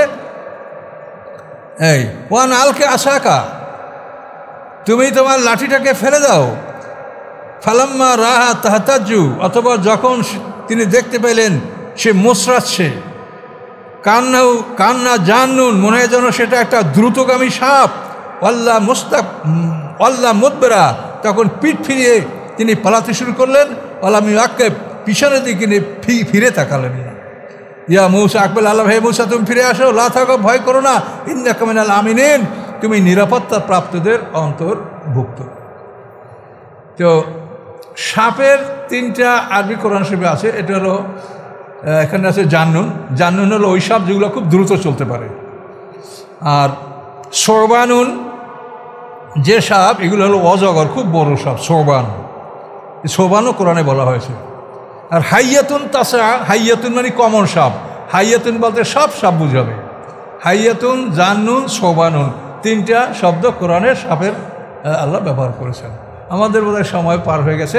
এই ওয়ান আলকে আশাকা, তুমি তোমার লাঠিটাকে ফেলে দাও। ফালাম্মা রাহা তাহতাজু, অথবা যখন তিনি দেখতে পেলেন সে মোসরাচ্ছে, কান্না জান্নুন, মনে হয় যেন সেটা একটা দ্রুতগামী সাপ, আল্লাহ মুদবেরা, তখন পিঠ ফিরিয়ে তিনি পালাতে শুরু করলেন। আল্লাহ আক্কে পিছনের দিকে ফিরে তাকালেন না। ইয়া মূসা আকবেল, আল্লাহ হে মূসা তুমি ফিরে আসো, লা থাকো, ভয় করো না, ইন্নাকা মিনাল আমিনিন, তুমি নিরাপত্তা প্রাপ্তদের অন্তর্ভুক্ত। তো সাপের 3টা আরবি কোরআন শরীফে আছে। এটা হলো, এখানে আছে জান্নুন। জান্নুন হলো ওই সাপ যেগুলো খুব দ্রুত চলতে পারে। আর সোরবানুন যে সাপ, এগুলো হলো অজগর, খুব বড় সাপ, সোরবানও কোরআনে বলা হয়েছে। আর হাইয়াতুন তাসা, হাইয়াতুন মানে কমন সাপ, হাইয়াতুন বলতে সব সাপ বুঝাবে। হাইয়াতুন, জান্নুন, সোরবানুন 3টা শব্দ কোরআনের সাপের আল্লাহ ব্যবহার করেছেন। আমাদের বোধহয় সময় পার হয়ে গেছে,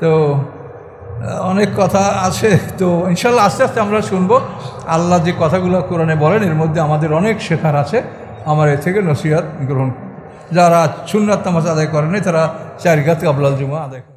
তো অনেক কথা আছে, তো ইনশাল্লাহ আস্তে আস্তে আমরা শুনবো। আল্লাহ যে কথাগুলো কোরআনে বলেন এর মধ্যে আমাদের অনেক শেখার আছে। আমার এ থেকে নসিহত গ্রহণ, যারা সুন্নাত নামাজ আদায় করেনি তারা 4 রাকাত ক্বাবলাল জুমা আদায় করে।